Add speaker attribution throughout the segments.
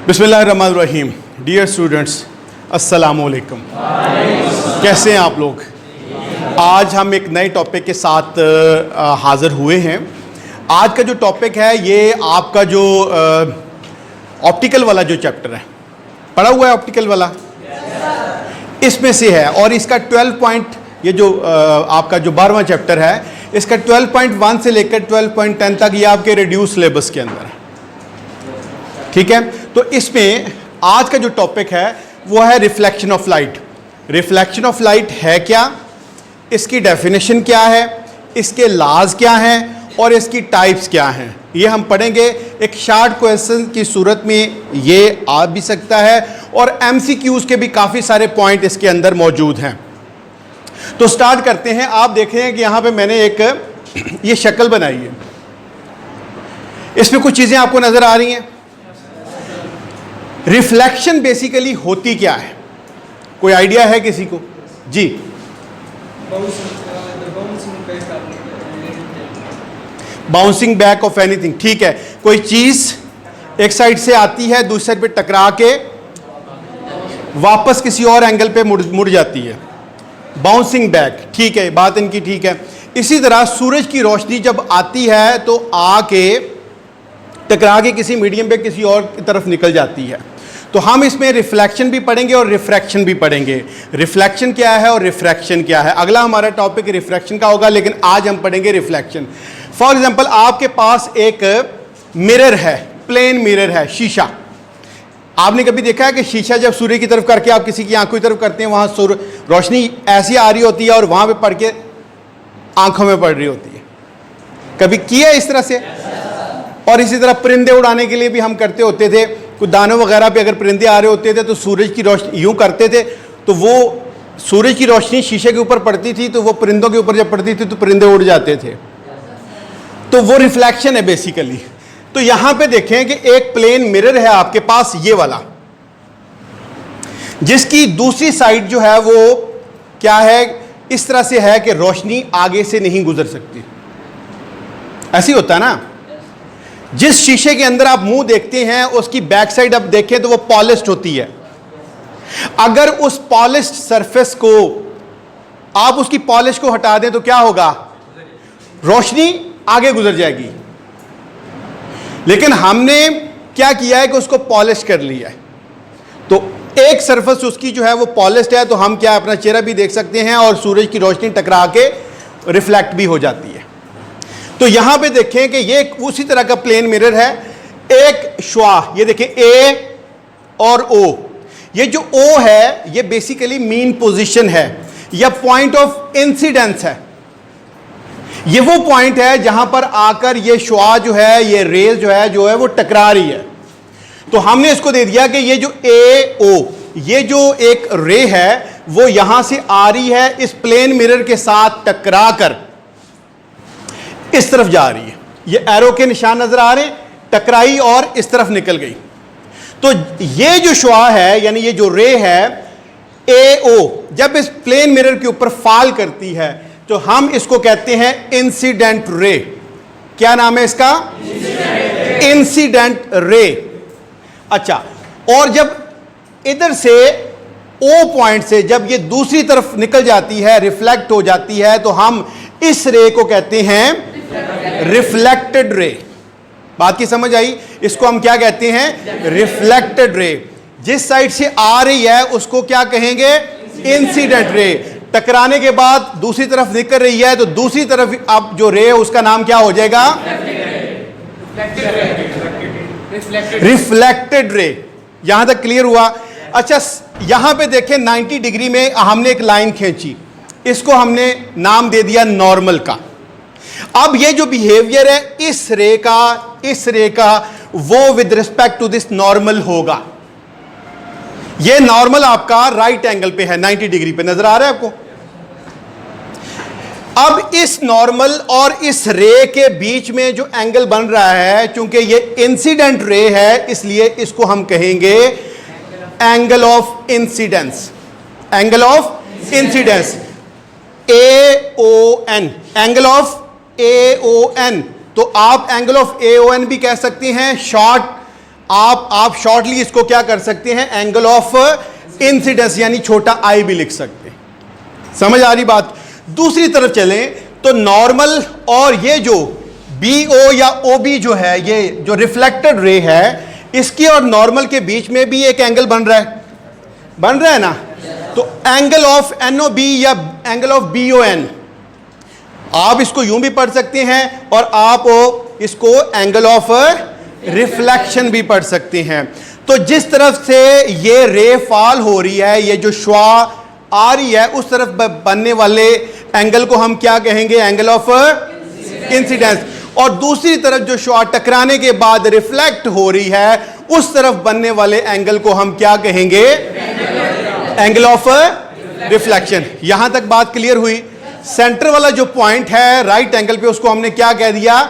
Speaker 1: बिस्मिल्लाहिर्रहमानिर्रहीम। Dear students, अस्सलामुअलैकुम। कैसे हैं आप लोग? आज हम एक नए टॉपिक के साथ हाज़िर हुए हैं। आज का जो टॉपिक है ये आपका जो ऑप्टिकल वाला जो चैप्टर है, पढ़ा हुआ है ऑप्टिकल वाला, इसमें से है। और इसका 12 पॉइंट, ये जो आपका जो 12वां चैप्टर है, इसका 12.1 से लेकर 12.10 तक ये आपके रिड्यूस सिलेबस के अंदर है। ठीक है, तो इसमें आज का जो टॉपिक है वो है reflection of light. Reflection of light है क्या, इसकी डेफिनेशन क्या है, इसके लॉज क्या हैं और इसकी टाइप्स क्या हैं, ये हम पढ़ेंगे। एक शार्ट क्वेश्चन की सूरत में ये आ भी सकता है और एमसीक्यूज के भी काफ़ी सारे पॉइंट इसके अंदर मौजूद हैं। तो स्टार्ट करते हैं। आप देख रहे हैं कि यहाँ पे मैंने एक ये शक्ल बनाई है, इसमें कुछ चीज़ें आपको नज़र आ रही हैं। रिफ्लेक्शन बेसिकली होती क्या है, कोई आइडिया है किसी को? जी, बाउंसिंग बैक ऑफ एनीथिंग। ठीक है, कोई चीज़ एक साइड से आती है, दूसरी साइड पे टकरा के वापस किसी और एंगल पे मुड़ जाती है, बाउंसिंग बैक। ठीक है, बात इनकी ठीक है। इसी तरह सूरज की रोशनी जब आती है तो आके टकरा के किसी मीडियम पे किसी और की तरफ निकल जाती है। तो हम इसमें रिफ्लेक्शन भी पढ़ेंगे और रिफ्रैक्शन भी पढ़ेंगे। रिफ्लेक्शन क्या है और रिफ्रैक्शन क्या है, अगला हमारा टॉपिक रिफ्रैक्शन का होगा, लेकिन आज हम पढ़ेंगे रिफ्लेक्शन। फॉर एग्जांपल, आपके पास एक मिरर है, प्लेन मिरर है, शीशा। आपने कभी देखा है कि शीशा जब सूर्य की तरफ करके आप किसी की आंखों की तरफ करते हैं, वहां रोशनी ऐसी आ रही होती है और वहां पे पड़ के आंखों में पड़ रही होती है? कभी किया इस तरह से? और इसी तरह परिंदे उड़ाने के लिए भी हम करते होते थे। कुछ दानों वगैरह पे अगर परिंदे आ रहे होते थे तो सूरज की रोशनी यूं करते थे, तो वो सूरज की रोशनी शीशे के ऊपर पड़ती थी, तो वो परिंदों के ऊपर जब पड़ती थी तो परिंदे उड़ जाते थे। तो वो रिफ्लेक्शन है बेसिकली। तो यहां पे देखें कि एक प्लेन मिरर है आपके पास, ये वाला, जिसकी दूसरी साइड जो है वो क्या है, इस तरह से है कि रोशनी आगे से नहीं गुजर सकती। ऐसी होता है ना, जिस शीशे के अंदर आप मुंह देखते हैं उसकी बैक साइड आप देखें तो वो पॉलिश्ड होती है। अगर उस पॉलिश्ड सरफेस को आप उसकी पॉलिश को हटा दें तो क्या होगा, रोशनी आगे गुजर जाएगी। लेकिन हमने क्या किया है कि उसको पॉलिश कर लिया है, तो एक सरफेस उसकी जो है वो पॉलिश्ड है, तो हम क्या अपना चेहरा भी देख सकते हैं और सूरज की रोशनी टकरा के रिफ्लेक्ट भी हो जाती है। तो यहां पे देखें कि ये उसी तरह का प्लेन मिरर है। एक श्वा, ये देखें ए और ओ, ये जो ओ है ये बेसिकली मीन पोजीशन है या पॉइंट ऑफ इंसिडेंस है। ये वो पॉइंट है जहां पर आकर ये श्वा जो है, ये रेज जो है वो टकरा रही है। तो हमने इसको दे दिया कि ये जो ए ओ, ये जो एक रे है वो यहां से आ रही है, इस प्लेन मिरर के साथ टकरा कर इस तरफ जा रही है। ये एरो के निशान नजर आ रहे हैं, टकराई और इस तरफ निकल गई। तो ये जो शुआ है, यानी ये जो रे है ए ओ, जब इस प्लेन मिरर के ऊपर फॉल करती है तो हम इसको कहते हैं इंसिडेंट रे। क्या नाम है इसका? Incident ray. अच्छा, और जब इधर से ओ पॉइंट से जब ये दूसरी तरफ निकल जाती है, रिफ्लेक्ट हो जाती है, तो हम इस रे को कहते हैं रिफ्लेक्टेड रे। बात की समझ आई? इसको हम क्या कहते हैं? Reflected ray. जिस साइड से आ रही है उसको क्या कहेंगे? Incident ray. टकराने के बाद दूसरी तरफ निकल रही है तो दूसरी तरफ अब जो रे है उसका नाम क्या हो जाएगा? Reflected ray. यहां तक क्लियर हुआ? अच्छा, यहां पे देखें 90 डिग्री में हमने एक लाइन खींची, इसको हमने नाम दे दिया नॉर्मल का। अब ये जो बिहेवियर है इस रे का वो with respect to this normal होगा। ये नॉर्मल आपका राइट एंगल पे है, 90 डिग्री पे नजर आ रहा है आपको। अब इस नॉर्मल और इस रे के बीच में जो एंगल बन रहा है, चूंकि ये इंसिडेंट रे है इसलिए इसको हम कहेंगे angle of incidence. Angle of incidence, AON, angle of AON। तो आप एंगल ऑफ AON भी कह सकते हैं, शॉर्ट आप शॉर्टली इसको क्या कर सकते हैं, एंगल ऑफ इंसिडेंस यानी छोटा आई भी लिख सकते हैं। समझ आ रही बात। दूसरी तरफ चलें तो नॉर्मल और ये जो BO या OB जो है, ये जो रिफ्लेक्टेड रे है, इसकी और नॉर्मल के बीच में भी एक एंगल बन रहा है ना। तो एंगल ऑफ NOB या एंगल ऑफ BON, आप इसको यूं भी पढ़ सकते हैं और आप इसको एंगल ऑफ रिफ्लेक्शन भी पढ़ सकते हैं। तो जिस तरफ से ये रे फॉल हो रही है, ये जो श्वा आ रही है, उस तरफ बनने वाले एंगल को हम क्या कहेंगे, एंगल ऑफ इंसिडेंस। और दूसरी तरफ जो श्वा टकराने के बाद रिफ्लेक्ट हो रही है, उस तरफ बनने वाले एंगल को हम क्या कहेंगे, एंगल ऑफ रिफ्लेक्शन। यहां तक बात क्लियर हुई। सेंटर वाला जो पॉइंट है राइट एंगल पे, उसको हमने क्या कह दिया,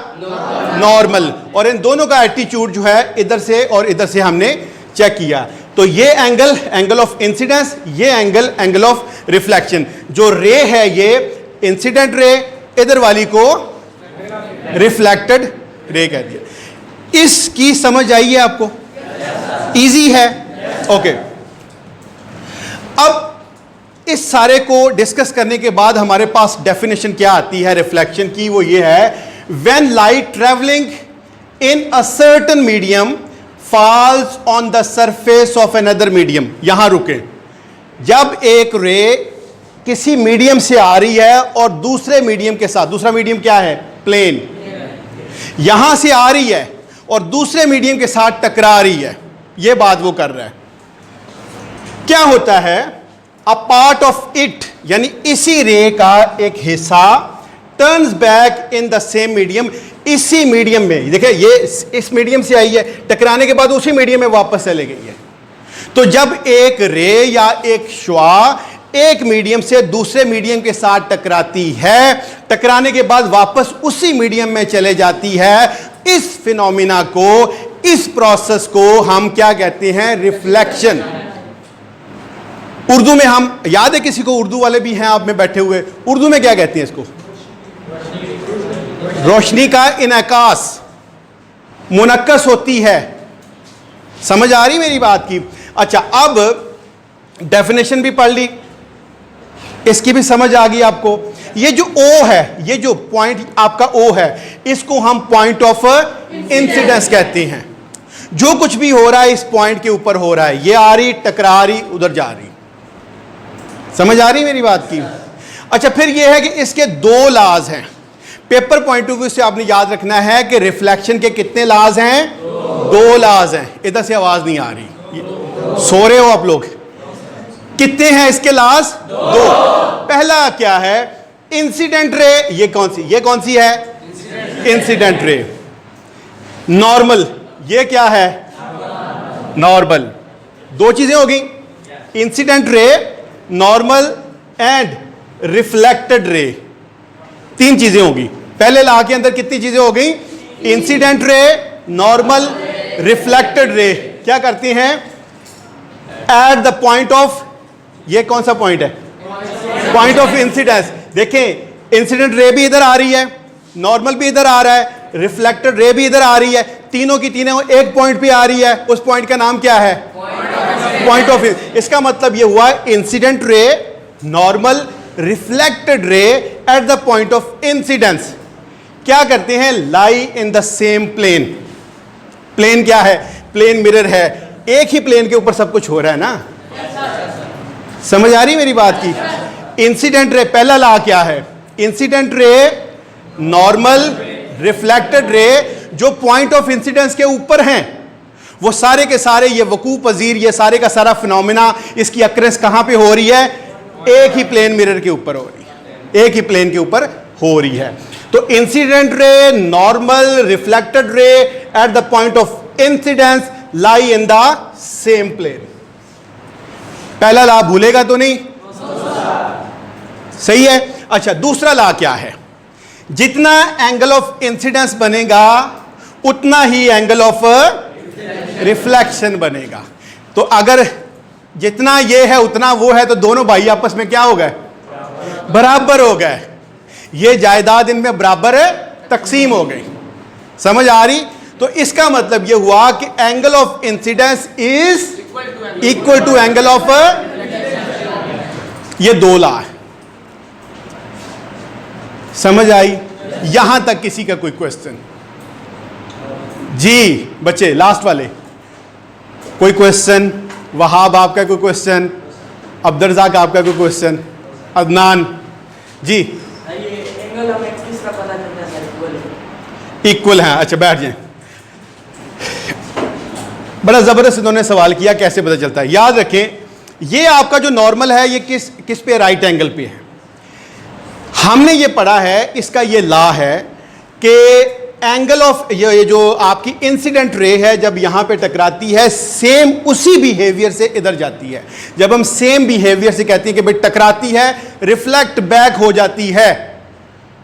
Speaker 1: नॉर्मल। और इन दोनों का एटीट्यूड जो है इधर से और इधर से हमने चेक किया। तो ये एंगल, एंगल ऑफ इंसिडेंस, ये एंगल, एंगल ऑफ रिफ्लेक्शन। जो रे है ये इंसिडेंट रे, इधर वाली को रिफ्लेक्टेड रे कह दिया। इसकी समझ आई है आपको, इजी है, ओके। अब इस सारे को डिस्कस करने के बाद हमारे पास डेफिनेशन क्या आती है रिफ्लेक्शन की, वो ये है, when light travelling in a certain medium falls on the surface of another medium. यहां रुके। जब एक रे किसी मीडियम से आ रही है और दूसरे मीडियम के साथ, दूसरा मीडियम क्या है, प्लेन, यहां से आ रही है और दूसरे मीडियम के साथ टकरा रही है, यह बात वो कर रहा है। क्या होता है, अ पार्ट ऑफ इट यानी इसी रे का एक हिस्सा turns back in the same medium, इसी मीडियम में, देखिए ये इस मीडियम से आई है, टकराने के बाद उसी मीडियम में वापस चले गई है। तो जब एक रे या एक श्वा एक मीडियम से दूसरे मीडियम के साथ टकराती है, टकराने के बाद वापस उसी मीडियम में चले जाती है, इस फिनोमिना को, इस प्रोसेस को हम क्या कहते हैं, रिफ्लेक्शन। उर्दू में हम, याद है किसी को, उर्दू वाले भी हैं आप में बैठे हुए, उर्दू में क्या कहते हैं इसको, रोशनी का इनकास, मुनक्कस होती है। समझ आ रही मेरी बात की। अच्छा, अब डेफिनेशन भी पढ़ ली, इसकी भी समझ आ गई आपको। ये जो O है, ये जो पॉइंट आपका O है, इसको हम पॉइंट ऑफ इंसिडेंस कहते हैं। जो कुछ भी हो रहा है इस पॉइंट के ऊपर हो रहा है, ये आ रही, टकरा रही, उधर जा रही। समझ आ रही मेरी बात की। अच्छा, फिर ये है कि इसके दो लाज हैं। पेपर पॉइंट ऑफ व्यू से आपने याद रखना है कि रिफ्लेक्शन के कितने लाज हैं, दो लाज हैं। इधर से आवाज नहीं आ रही, सो रहे हो आप लोग। कितने हैं इसके लाज, दो। पहला क्या है, इंसिडेंट रे, ये कौन सी है, इंसिडेंट रे। नॉर्मल, ये क्या है, नॉर्मल। दो चीजें हो गई, incident ray, normal and reflected ray. तीन चीजें होगी। पहले लॉ के अंदर कितनी चीजें हो गई, इंसिडेंट रे, नॉर्मल, रिफ्लेक्टेड रे। क्या करते हैं, एट द पॉइंट ऑफ, ये कौन सा पॉइंट है, पॉइंट ऑफ इंसिडेंस। देखें, इंसिडेंट रे भी इधर आ रही है, नॉर्मल भी इधर आ रहा है, रिफ्लेक्टेड रे भी इधर आ रही है, तीनों की तीनों एक पॉइंट पे आ रही है। उस पॉइंट का नाम क्या है, पॉइंट ऑफ। इसका मतलब ये हुआ incident ray, normal, reflected ray at the point of incidence क्या करते हैं, lie in the same plane. Plane क्या है, प्लेन मिरर है, एक ही प्लेन के ऊपर सब कुछ हो रहा है ना। समझ आ रही मेरी बात की। इंसिडेंट रे, पहला लॉ क्या है, इंसिडेंट रे, नॉर्मल, रिफ्लेक्टेड रे, जो पॉइंट ऑफ इंसिडेंस के ऊपर हैं, वो सारे के सारे, ये वकू पजीर, ये सारे का सारा फिनोमिना, इसकी अक्रेंस कहां पे हो रही है, एक ही प्लेन मिरर के ऊपर हो रही है, एक ही प्लेन के ऊपर हो रही है। तो incident ray, normal, reflected ray at the point of incidence lie in the same plane. पहला लॉ भूलेगा तो नहीं, सही है। अच्छा, दूसरा लॉ क्या है, जितना एंगल ऑफ इंसिडेंस बनेगा उतना ही एंगल ऑफ रिफ्लेक्शन बनेगा। तो अगर जितना ये है उतना वो है, तो दोनों भाई आपस में क्या हो गए, बराबर हो गए। ये जायदाद इनमें बराबर तकसीम हो गई। समझ आ रही। तो इसका मतलब यह हुआ कि angle of incidence is equal to angle of, ये 2 लॉ है। समझ आई? यहां तक किसी का कोई क्वेश्चन? जी बच्चे, लास्ट वाले कोई क्वेश्चन? वहाब आपका कोई क्वेश्चन? अब्दुर्रज़ाक आपका कोई क्वेश्चन? अदनान जी?
Speaker 2: एंगल हमें किस तरह पता चलता है?
Speaker 1: इक्वल है। अच्छा बैठ जाए। बड़ा जबरदस्त इन्होंने सवाल किया, कैसे पता चलता है? याद रखें, ये आपका जो नॉर्मल है ये किस पे? राइट एंगल पे है। हमने ये पढ़ा है, इसका ये लॉ है कि एंगल ऑफ, ये जो आपकी इंसिडेंट रे है जब यहां पे टकराती है, सेम उसी बिहेवियर से इधर जाती है। जब हम सेम बिहेवियर से कहते हैं कि भाई टकराती है, रिफ्लेक्ट बैक हो जाती है,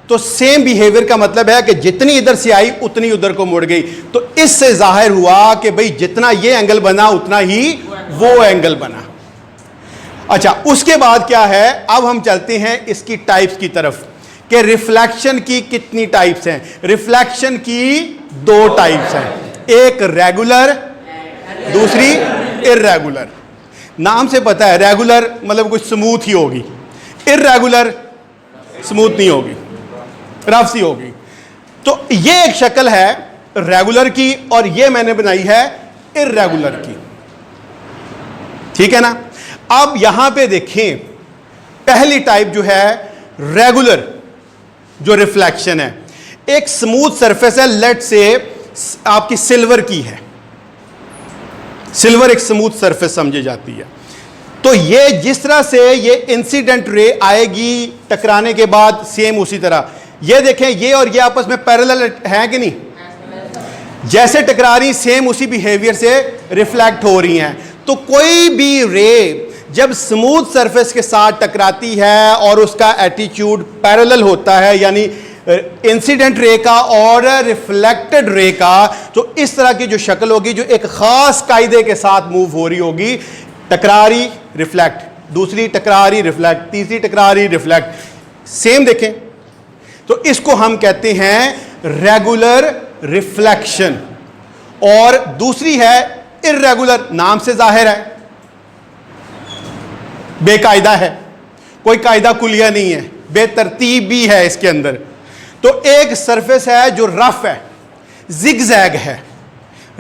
Speaker 1: तो सेम बिहेवियर का मतलब है कि जितनी इधर से आई उतनी उधर को मुड़ गई। तो इससे जाहिर हुआ कि भाई जितना ये एंगल बना उतना ही वो एंगल बना। अच्छा, उसके बाद क्या है? अब हम चलते हैं इसकी टाइप्स की तरफ कि रिफ्लेक्शन की कितनी टाइप्स हैं। रिफ्लेक्शन की 2 टाइप्स हैं, एक रेगुलर, दूसरी इर्रेगुलर। नाम से पता है रेगुलर मतलब कुछ स्मूथ ही होगी, इर्रेगुलर स्मूथ नहीं होगी, रफ सी होगी। तो ये एक शक्ल है रेगुलर की और ये मैंने बनाई है इर्रेगुलर की। ठीक है ना? अब यहां पे देखें, पहली टाइप जो है रेगुलर जो रिफ्लेक्शन है, एक स्मूथ सरफेस है, लेट से आपकी सिल्वर की है, सिल्वर एक स्मूथ सरफेस समझी जाती है। तो ये जिस तरह से ये इंसिडेंट रे आएगी टकराने के बाद, सेम उसी तरह ये देखें, ये और ये आपस में पैरेलल है कि नहीं? जैसे टकरा रही सेम उसी बिहेवियर से रिफ्लेक्ट हो रही हैं। तो कोई भी रे जब स्मूथ सरफेस के साथ टकराती है और उसका एटीट्यूड पैरेलल होता है, यानी इंसिडेंट रे का और रिफ्लेक्टेड रे का, तो इस तरह की जो शक्ल होगी जो एक खास कायदे के साथ मूव हो रही होगी। टकरा रही रिफ्लेक्ट, दूसरी टकरा रही रिफ्लेक्ट, तीसरी टकरा रही रिफ्लेक्ट, सेम देखें। तो इसको हम कहते हैं रेगुलर रिफ्लेक्शन। और दूसरी है इर्रेगुलर, नाम से जाहिर है बेकायदा है, कोई कायदा कुलिया नहीं है, बेतरतीब भी है इसके अंदर। तो एक सरफेस है जो रफ है, जिगजैग है,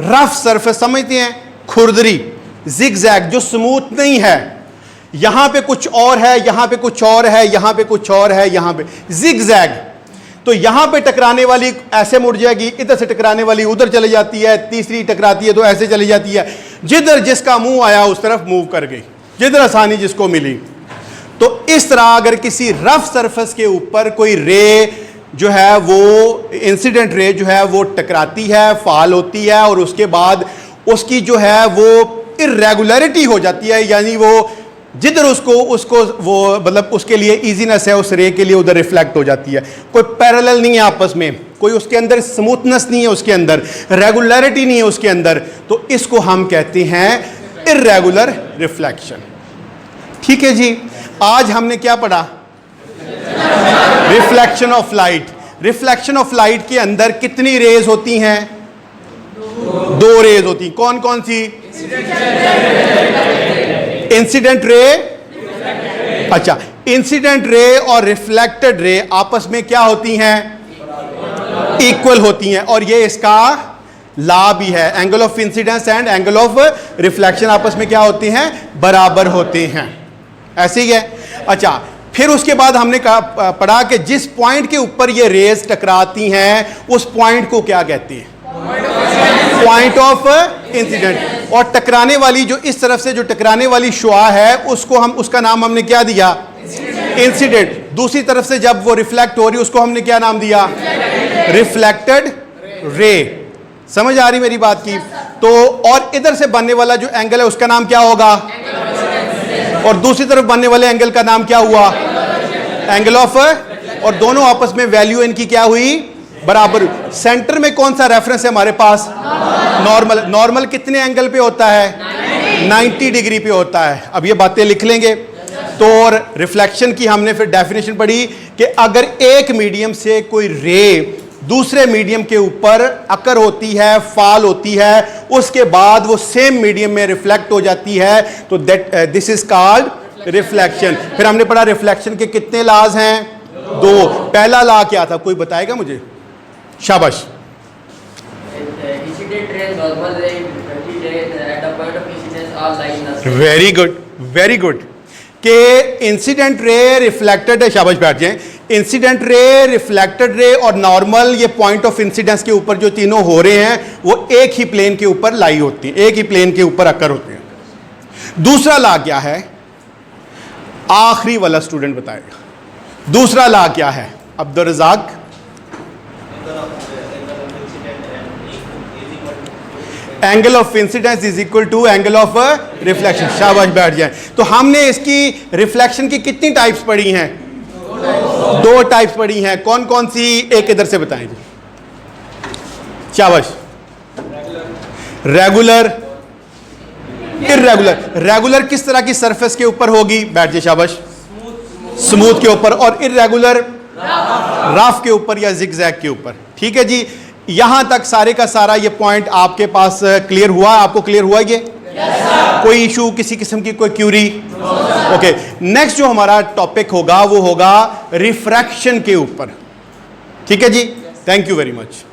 Speaker 1: रफ सरफेस समझते हैं, खुरदरी, जिगजैग जो स्मूथ नहीं है, यहां पे कुछ और है, यहां पे कुछ और है, यहां पे कुछ और है, यहां पे जिगजैग। तो यहां पे टकराने वाली ऐसे मुड़ जाएगी, इधर से टकराने वाली उधर चली जाती है, तीसरी टकराती है तो ऐसे चली जाती है, जिधर जिसका मुंह आया उस तरफ मूव कर गई, जिधर आसानी जिसको मिली। तो इस तरह अगर किसी रफ सरफेस के ऊपर कोई रे जो है वो इंसिडेंट रे जो है वो टकराती है, फाल होती है, और उसके बाद उसकी जो है वो इर्रेगुलरिटी हो जाती है, यानी वो जिधर उसको वो मतलब उसके लिए इजीनेस है, उस रे के लिए उधर रिफ्लेक्ट हो जाती है। कोई पैरेलल नहीं है आपस में, कोई उसके अंदर स्मूथनेस नहीं है, उसके अंदर रेगुलरिटी नहीं है उसके अंदर। तो इसको हम कहते हैं इर्रेगुलर रिफ्लेक्शन। ठीक है जी, आज हमने क्या पढ़ा? Reflection of light. Reflection of light के अंदर कितनी रेज होती हैं? 2 रेज होती हैं। कौन कौन सी? इंसिडेंट रे, अच्छा, इंसिडेंट रे और रिफ्लेक्टेड रे आपस में क्या होती हैं? इक्वल होती हैं। और ये इसका लॉ भी है, angle of incidence and angle of reflection आपस में क्या होते हैं? बराबर होते हैं। ऐसे ही है। अच्छा, फिर उसके बाद हमने पढ़ा कि जिस पॉइंट के ऊपर ये रेज टकराती हैं उस पॉइंट को क्या कहते हैं? Point of incident. और टकराने वाली जो इस तरफ से जो टकराने वाली शुआ है उसको हम, उसका नाम हमने क्या दिया? इंसिडेंट। दूसरी तरफ से जब वो रिफ्लेक्ट हो रही उसको हमने क्या नाम दिया? Reflected ray. समझ आ रही मेरी बात की? तो और इधर से बनने वाला जो एंगल है उसका नाम क्या होगा? और दूसरी तरफ बनने वाले एंगल का नाम क्या हुआ? Angle of. और दोनों आपस में वैल्यू इनकी क्या हुई? बराबर। सेंटर में कौन सा रेफरेंस है हमारे पास? नॉर्मल। नॉर्मल कितने एंगल पे होता है? 90 डिग्री पे होता है। अब ये बातें लिख लेंगे। तो और रिफ्लेक्शन की हमने फिर डेफिनेशन पढ़ी कि अगर एक मीडियम से कोई रे दूसरे मीडियम के ऊपर अकर होती है, फॉल होती है, उसके बाद वो सेम मीडियम में रिफ्लेक्ट हो जाती है, तो that this is called reflection. फिर हमने पढ़ा रिफ्लेक्शन के कितने लॉज हैं? 2। पहला लॉ क्या था, कोई बताएगा मुझे? शाबाश।
Speaker 2: Incident ray, normal ray, refracted ray, at the point of incidence all lie in the same.
Speaker 1: Very good, very good. के इंसिडेंट रे, रिफ्लेक्टेड है, शाबाश बैठ जाएं। इंसिडेंट रे, रिफ्लेक्टेड रे और नॉर्मल, ये पॉइंट ऑफ इंसिडेंस के ऊपर जो तीनों हो रहे हैं वो एक ही प्लेन के ऊपर लाई होती हैं, एक ही प्लेन के ऊपर अकर होते हैं। दूसरा लॉ क्या है? आखिरी वाला स्टूडेंट बताएगा। दूसरा लॉ क्या है? Abdul Razzaq. Angle of incidence is equal to angle of reflection. शाबाश बैठ जाए। तो हमने इसकी रिफ्लेक्शन की कितनी टाइप्स पढ़ी हैं? 2 टाइप्स पढ़ी हैं। कौन कौन सी? एक इधर से बताएं जी। शाबाश। Regular, irregular. रेगुलर किस तरह की सरफेस के ऊपर होगी? बैठ जाए, शाबाश। स्मूथ के ऊपर। और इर्रेगुलर रफ के ऊपर या जिगजैग के ऊपर। ठीक है जी, यहां तक सारे का सारा ये पॉइंट आपके पास क्लियर हुआ? आपको क्लियर हुआ ये? कोई इशू, किसी किस्म की कोई क्यूरी? ओके, नेक्स्ट जो हमारा टॉपिक होगा वो होगा रिफ्रैक्शन के ऊपर। ठीक है जी, थैंक यू वेरी मच।